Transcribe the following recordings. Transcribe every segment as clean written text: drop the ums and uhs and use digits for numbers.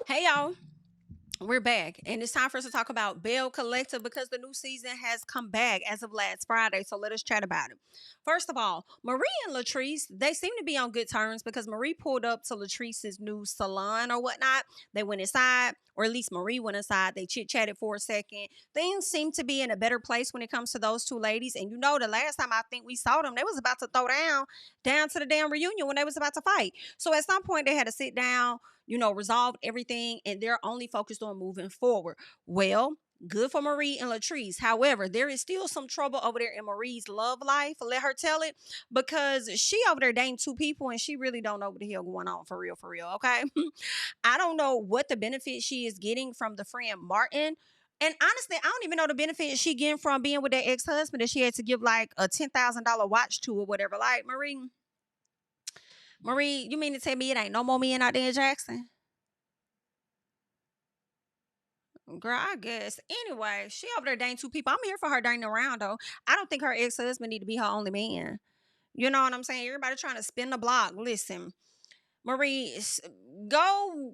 Hey y'all, we're back, and it's time for us to talk about Belle Collective because the new season has come back as of last Friday. So let us chat about it. First of all, Marie and Latrice, they seem to be on good terms because Marie pulled up to Latrice's new salon or whatnot. They went inside, or at least Marie went inside. They chit chatted for a second. Things seem to be in a better place when it comes to those two ladies. And you know, the last time I think we saw them, they was about to throw down to the damn reunion when they was about to fight. So at some point, they had to sit down, resolved everything, and they're only focused on moving forward. Well, good for Marie and Latrice. However, there is still some trouble over there in Marie's love life. Let her tell it, because she over there dating two people and she really don't know what the hell going on for real. Okay. I don't know what the benefit she is getting from the friend Martin. And honestly, I don't even know the benefit she getting from being with that ex-husband that she had to give like a $10,000 watch to or whatever. Like, Marie, you mean to tell me it ain't no more men out there in Jackson? Girl, I guess. Anyway, she over there dating two people. I'm here for her dating around though. I don't think her ex-husband need to be her only man. You know what I'm saying? Everybody trying to spin the block. Listen, Marie, go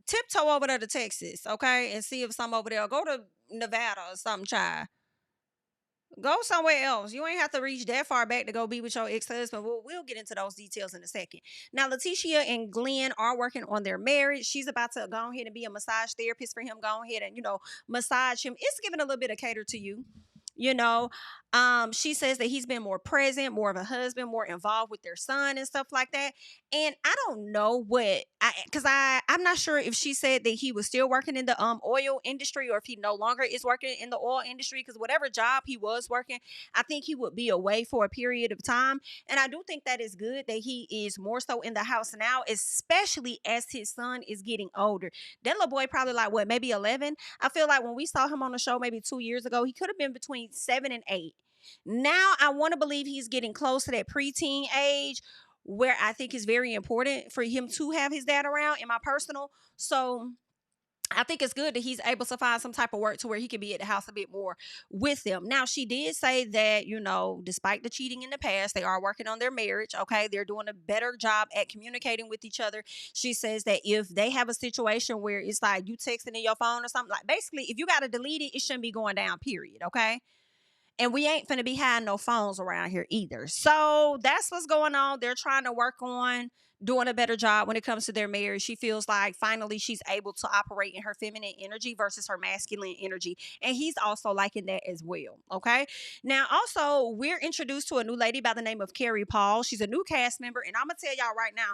tiptoe over there to Texas, okay, and see if some over there. Go to Nevada or something, child. Go somewhere else. You ain't have to reach that far back to go be with your ex-husband. We'll get into those details in a second. Now, Leticia and Glenn are working on their marriage. She's about to go ahead and be a massage therapist for him. Go ahead and, massage him. It's giving a little bit of cater to you. You know, she says that he's been more present, more of a husband, more involved with their son and stuff like that. And I don't know I'm not sure if she said that he was still working in the oil industry or if he no longer is working in the oil industry, because whatever job he was working, I think he would be away for a period of time. And I do think that is good that he is more so in the house now, especially as his son is getting older. That little boy probably like what, maybe 11. I feel like when we saw him on the show maybe 2 years ago, he could have been between 7 and 8. Now I want to believe he's getting close to that preteen age where I think it's very important for him to have his dad around, in my personal. So I think it's good that he's able to find some type of work to where he can be at the house a bit more with them. Now, she did say that, despite the cheating in the past, they are working on their marriage. Okay. They're doing a better job at communicating with each other. She says that if they have a situation where it's like you texting in your phone or something, like basically, if you got to delete it, it shouldn't be going down, period. Okay. And we ain't finna be hiding no phones around here either. So that's what's going on. They're trying to work on doing a better job when it comes to their marriage. She feels like finally she's able to operate in her feminine energy versus her masculine energy. And he's also liking that as well. Okay. Now, also, we're introduced to a new lady by the name of Carrie Paul. She's a new cast member. And I'm going to tell y'all right now,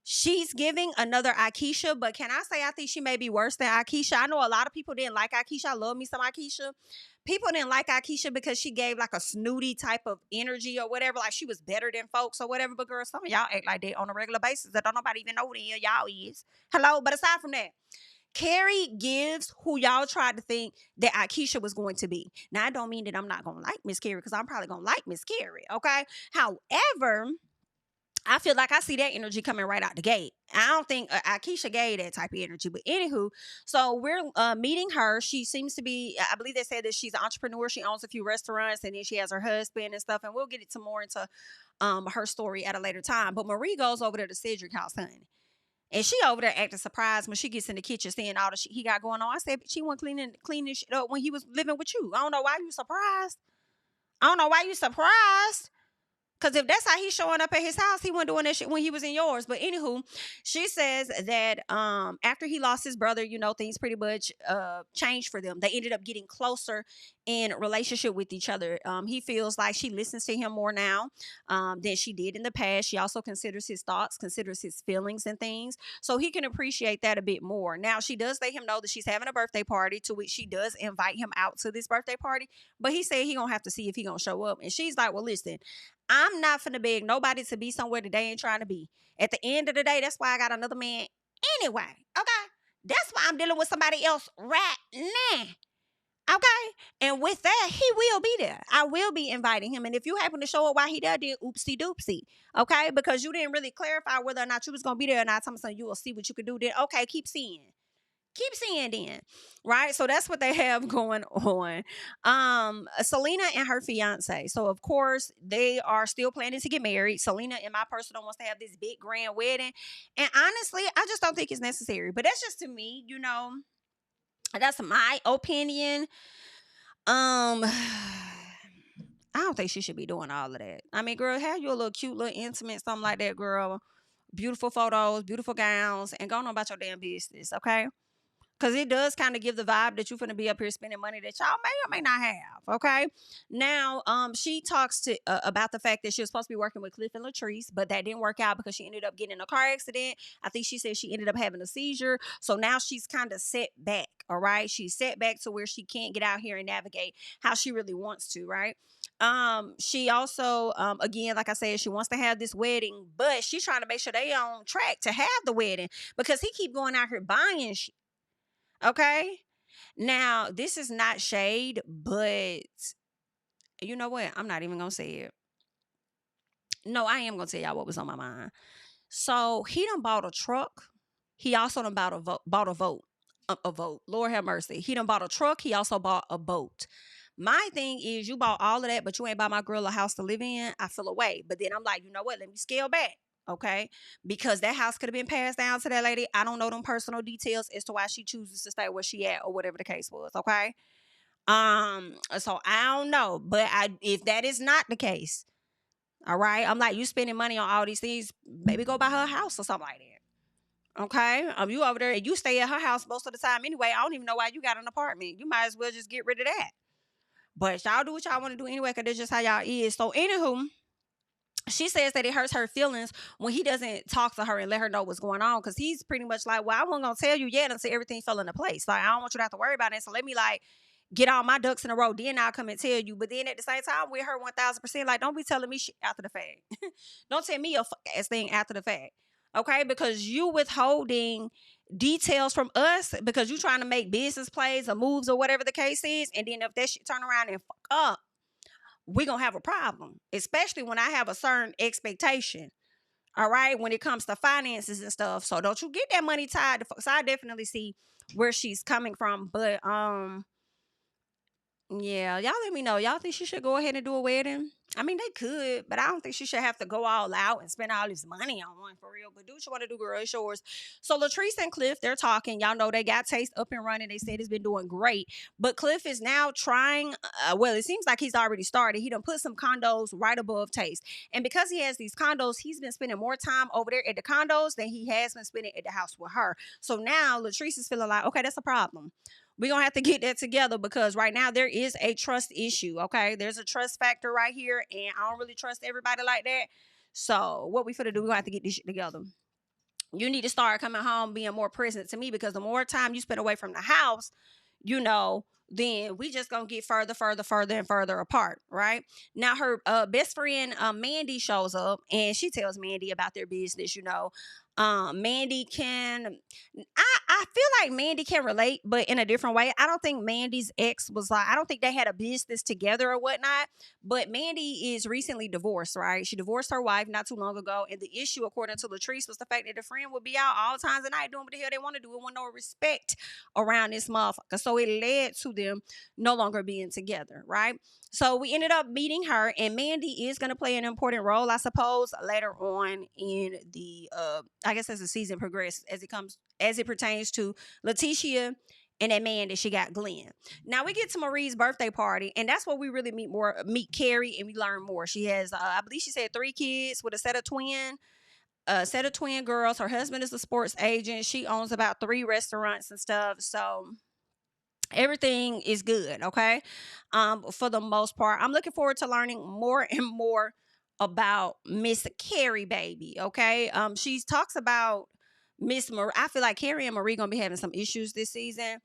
she's giving another Akeisha, but can I say I think she may be worse than Akeisha? I know a lot of people didn't like Akeisha. I love me some Akeisha. People didn't like Akeisha because she gave like a snooty type of energy or whatever, like she was better than folks or whatever. But girl, some of y'all act like that on a regular basis that don't nobody even know who the hell y'all is. Hello, but aside from that, Carrie gives who y'all tried to think that Akeisha was going to be. Now, I don't mean that I'm not gonna like Miss Carrie, because I'm probably gonna like Miss Carrie. Okay. However, I feel like I see that energy coming right out the gate. I don't think Akeisha gave that type of energy. But anywho, so we're meeting her. She seems to be, I believe they said that she's an entrepreneur. She owns a few restaurants, and then she has her husband and stuff. And we'll get into more into her story at a later time. But Marie goes over there to Cedric house, honey. And she over there acting surprised when she gets in the kitchen seeing all the shit he got going on. I said, she wasn't cleaning shit up when he was living with you. I don't know why you surprised. I don't know why you surprised. Because if that's how he's showing up at his house, he wasn't doing that shit when he was in yours. But anywho, she says that after he lost his brother, things pretty much changed for them. They ended up getting closer in relationship with each other. He feels like she listens to him more now than she did in the past. She also considers his thoughts, considers his feelings and things. So he can appreciate that a bit more. Now, she does let him know that she's having a birthday party, to which she does invite him out to this birthday party. But he said he gonna have to see if he gonna show up. And she's like, well, listen, I'm not finna beg nobody to be somewhere that they ain't trying to be. At the end of the day, that's why I got another man anyway. Okay? That's why I'm dealing with somebody else right now. Okay? And with that, he will be there. I will be inviting him. And if you happen to show up while he there, then oopsie doopsie. Okay? Because you didn't really clarify whether or not you was gonna be there or not. So you will see what you could do then. Okay, keep seeing. Keep seeing then, right? So that's what they have going on. Selena and her fiance. So of course they are still planning to get married. Selena, in my personal, wants to have this big grand wedding, and honestly, I just don't think it's necessary. But that's just to me, that's my opinion. I don't think she should be doing all of that. I mean, girl, have you a little cute, little intimate, something like that, girl. Beautiful photos, beautiful gowns, and go on about your damn business, okay? Because it does kind of give the vibe that you're going to be up here spending money that y'all may or may not have. Okay. Now, she talks to about the fact that she was supposed to be working with Cliff and Latrice, but that didn't work out because she ended up getting in a car accident. I think she said she ended up having a seizure. So now she's kind of set back. All right. She's set back to where she can't get out here and navigate how she really wants to. Right. She also, again, like I said, she wants to have this wedding, but she's trying to make sure they on track to have the wedding because he keep going out here buying shit. Okay. Now, this is not shade, but you know what? I'm not even going to say it. No, I am going to tell y'all what was on my mind. So he done bought a truck. He also done bought a vote. A vote. Lord have mercy. He done bought a truck. He also bought a boat. My thing is, you bought all of that, but you ain't buy my girl a house to live in. I feel away. But then I'm like, you know what? Let me scale back. Okay. Because that house could have been passed down to that lady. I don't know them personal details as to why she chooses to stay where she at or whatever the case was. Okay. So I don't know. But if that is not the case, all right, I'm like, you spending money on all these things, maybe go buy her a house or something like that. Okay. You over there and you stay at her house most of the time anyway. I don't even know why you got an apartment. You might as well just get rid of that. But y'all do what y'all want to do anyway, because that's just how y'all is. So anywho, she says that it hurts her feelings when he doesn't talk to her and let her know what's going on. Because he's pretty much like, well, I wasn't going to tell you yet until everything fell into place. Like, I don't want you to have to worry about it. So let me like get all my ducks in a row. Then I'll come and tell you. But then at the same time, with her 1000%, like, don't be telling me shit after the fact. Don't tell me your ass thing after the fact. Okay? Because you withholding details from us because you trying to make business plays or moves or whatever the case is. And then if that shit turn around and fuck up, we're going to have a problem, especially when I have a certain expectation. All right. When it comes to finances and stuff. So don't you get that money tied. So I definitely see where she's coming from. But, yeah, y'all let me know. Y'all think she should go ahead and do a wedding? I mean, they could, but I don't think she should have to go all out and spend all this money on one for real. But do what you want to do, girl. It's yours. So Latrice and Cliff, they're talking. Y'all know they got Taste up and running. They said it's been doing great. But Cliff is now trying, well, it seems like he's already started. He done put some condos right above Taste. And because he has these condos, he's been spending more time over there at the condos than he has been spending at the house with her. So now Latrice is feeling like, okay, that's a problem. We're going to have to get that together because right now there is a trust issue, okay? There's a trust factor right here, and I don't really trust everybody like that. So what we finna do, we're going to have to get this shit together. You need to start coming home being more present to me because the more time you spend away from the house, then we just gonna get further and further apart, right? Now her best friend Mandy shows up and she tells Mandy about their business. Mandy can, I feel like Mandy can relate, but in a different way. I don't think Mandy's ex was like, I don't think they had a business together or whatnot. But Mandy is recently divorced, right? She divorced her wife not too long ago, and the issue, according to Latrice, was the fact that the friend would be out all times of night doing what the hell they want to do. It wasn't no respect around this motherfucker. So it led to them no longer being together, right? So we ended up meeting her, and Mandy is going to play an important role, I suppose, later on in the, I guess as the season progresses, as it pertains to Leticia and that man that she got, Glenn. Now we get to Marie's birthday party, and that's where we really meet Carrie, and we learn more. She has, I believe she said 3 kids with a set of twin girls. Her husband is a sports agent. She owns about 3 restaurants and stuff. So everything is good, okay? For the most part, I'm looking forward to learning more and more about Miss Carrie, baby, okay? She talks about Miss Marie. I feel like Carrie and Marie gonna be having some issues this season.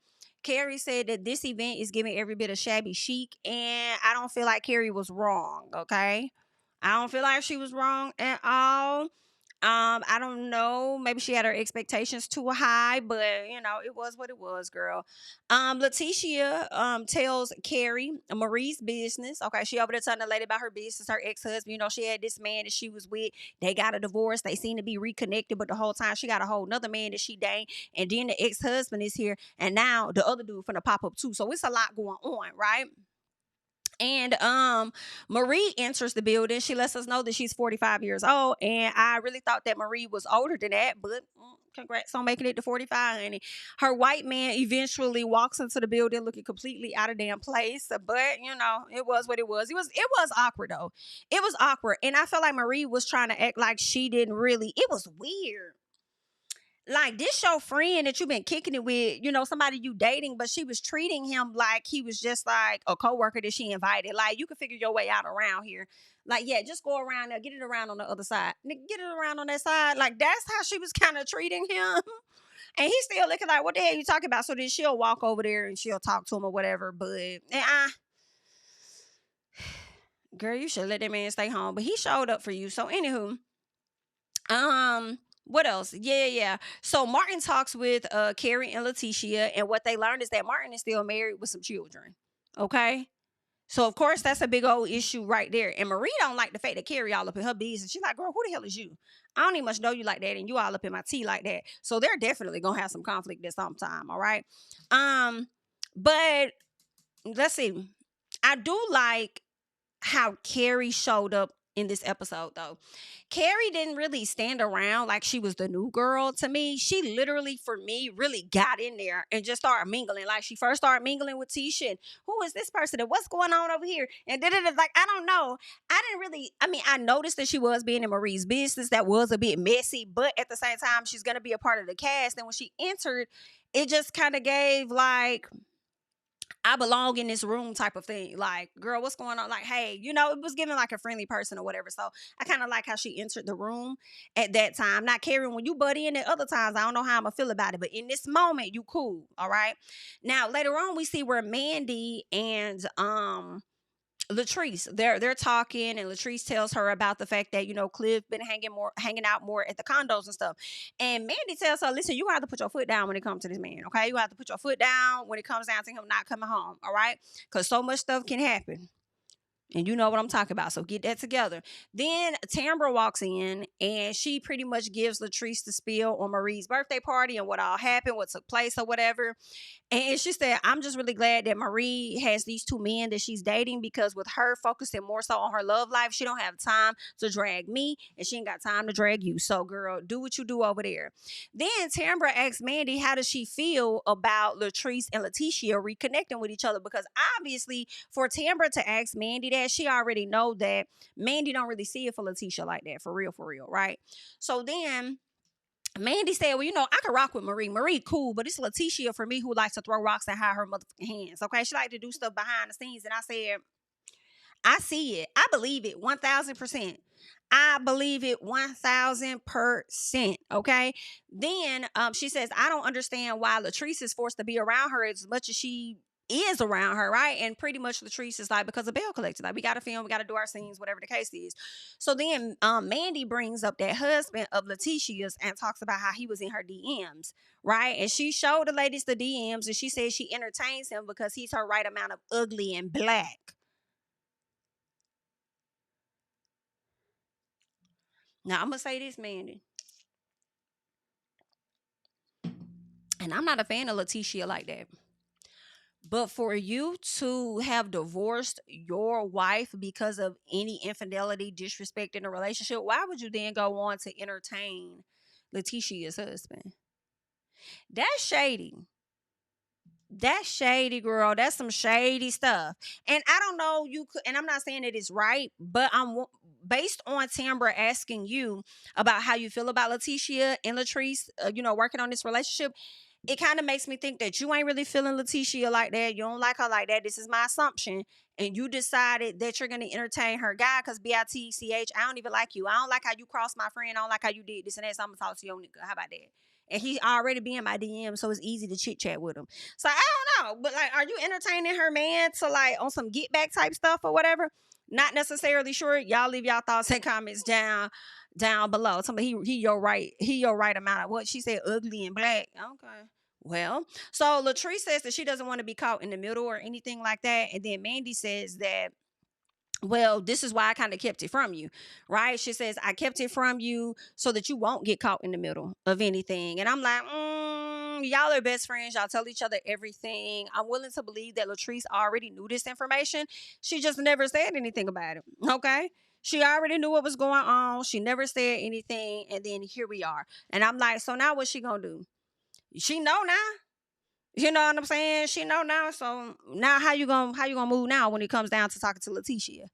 Carrie said that this event is giving every bit of shabby chic, and I don't feel like Carrie was wrong, okay? I don't feel like she was wrong at all. I don't know. Maybe she had her expectations too high, but you know, it was what it was, girl. Letitia tells Carrie Marie's business. Okay, she over there telling the lady about her business, her ex-husband. You know, she had this man that she was with. They got a divorce. They seem to be reconnected, but the whole time she got a whole nother man that she dang. And then the ex-husband is here, and now the other dude finna pop up too. So it's a lot going on, right? And Marie enters the building. She lets us know that she's 45 years old. And I really thought that Marie was older than that, but congrats on making it to 45, honey. Her white man eventually walks into the building looking completely out of damn place. But you know, it was what it was. It was awkward though. It was awkward. And I felt like Marie was trying to act like she didn't really. It was weird, like this your friend that you've been kicking it with, you know, somebody you dating, but she was treating him like he was just like a coworker that she invited. Like you can figure your way out around here. Like, yeah, just go around there, get it around on the other side. Get it around on that side. Like that's how she was kind of treating him. And he's still looking like, what the hell you talking about? So then she'll walk over there and she'll talk to him or whatever. But girl, you should let that man stay home. But he showed up for you. So anywho, what else? Yeah. So Martin talks with Carrie and Letitia, and what they learned is that Martin is still married with some children. Okay. So of course that's a big old issue right there. And Marie don't like the fact that Carrie all up in her business. She's like, girl, who the hell is you? I don't even much know you like that, and you all up in my tea like that. So they're definitely gonna have some conflict at some time. All right. But let's see. I do like how Carrie showed up in this episode though. Carrie didn't really stand around like she was the new girl to me. She literally, for me, really got in there and just started mingling. Like she first started mingling with Tisha. And who is this person? And what's going on over here? And like, I don't know. I didn't really, I mean, I noticed that she was being in Marie's business. That was a bit messy, but at the same time, she's gonna be a part of the cast. And when she entered, it just kind of gave like, I belong in this room type of thing. Like, girl, what's going on? Like, hey, you know, it was giving like a friendly person or whatever. So I kind of like how she entered the room at that time. Not caring when you butt in at other times. I don't know how I'm gonna feel about it. But in this moment, you cool. All right. Now later on, we see where Mandy and Latrice, they're talking, and Latrice tells her about the fact that, you know, Cliff been hanging out more at the condos and stuff. And Mandy tells her, listen, you have to put your foot down when it comes to this man, okay? You have to put your foot down when it comes down to him not coming home, all right? Because so much stuff can happen. And you know what I'm talking about. So get that together. Then Tambra walks in and she pretty much gives Latrice the spiel on Marie's birthday party and what all happened, what took place or whatever. And she said, I'm just really glad that Marie has these two men that she's dating, because with her focusing more so on her love life, she don't have time to drag me, and she ain't got time to drag you. So girl, do what you do over there. Then Tambra asks Mandy, how does she feel about Latrice and Letitia reconnecting with each other? Because obviously for Tambra to ask Mandy that, she already know that Mandy don't really see it for Letitia like that, for real, right? So then Mandy said, well, you know, I could rock with Marie. Marie cool, but it's Letitia for me who likes to throw rocks and hide her motherfucking hands. Okay. She like to do stuff behind the scenes. And I said, I see it. I believe it 1000%. I believe it 1000%. Okay. Then she says, I don't understand why Latrice is forced to be around her as much as she is around her, right? And pretty much Latrice is like, because of Belle Collective, like we got to film, we got to do our scenes, whatever the case is. So then Mandy brings up that husband of Letitia's and talks about how he was in her DMs, right? And she showed the ladies the DMs, and she says she entertains him because he's her right amount of ugly and black. Now I'm gonna say this, Mandy, and I'm not a fan of Letitia like that. But for you to have divorced your wife because of any infidelity, disrespect in a relationship, why would you then go on to entertain Letitia's husband? That's shady. That's shady, girl. That's some shady stuff. And I don't know, you could, and I'm not saying that it's right, but I'm based on Tambra asking you about how you feel about Letitia and Latrice, you know, working on this relationship. It kind of makes me think that you ain't really feeling Letitia like that. You don't like her like that. This is my assumption. And you decided that you're going to entertain her guy because BITCH, I don't even like you. I don't like how you crossed my friend. I don't like how you did this and that. So I'm going to talk to your nigga. How about that? And he already be in my DM, so it's easy to chit chat with him. So I don't know. But like, are you entertaining her man to like on some get back type stuff or whatever? Not necessarily sure. Y'all leave y'all thoughts and comments down down below. Somebody he your right amount of what she said, ugly and black. Okay. Well, so Latrice says that she doesn't want to be caught in the middle or anything like that. And then Mandy says that, well, this is why I kind of kept it from you, right? She says, I kept it from you so that you won't get caught in the middle of anything. And I'm like, y'all are best friends. Y'all tell each other everything. I'm willing to believe that Latrice already knew this information. She just never said anything about it, okay? She already knew what was going on. She never said anything. And then here we are. And I'm like, so now what's she going to do? She know now. You know what I'm saying? She know now. So now how you gonna move now when it comes down to talking to Leticia?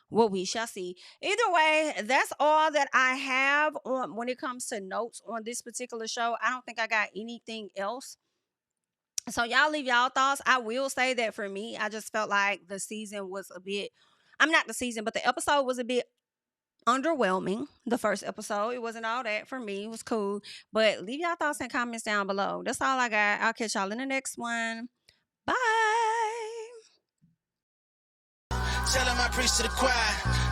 Well, we shall see. Either way, that's all that I have on when it comes to notes on this particular show. I don't think I got anything else. So y'all leave y'all thoughts. I will say that for me, I just felt like the season was a bit, I'm not the season, but the episode was a bit underwhelming. The first episode, it wasn't all that for me. It was cool. But leave y'all thoughts and comments down below. That's all I got. I'll catch y'all in the next one. Bye. Telling my priest to the choir,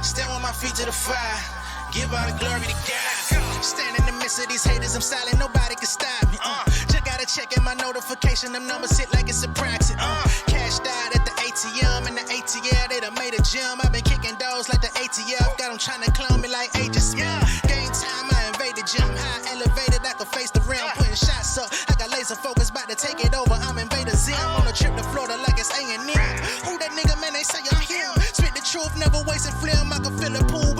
stand with my feet to the fire, give all the glory to God. Stand in the midst of these haters, I'm silent, nobody can stop me. Just gotta check in my notification, them numbers hit like it's a proxy. Cashed out at the ATM, and the ATL, they done made a gym. I've been kicking doors like the ATF, got them trying to clone me like Agents. Game time, I invaded gym, high elevated, I can face the rim, putting shots up. I got laser focus, about to take it over, I'm Invader Zim. On a trip to Florida like it's A&M. Who that nigga, man, they say I'm him. Spit the truth, never wasting film, I can feel the pool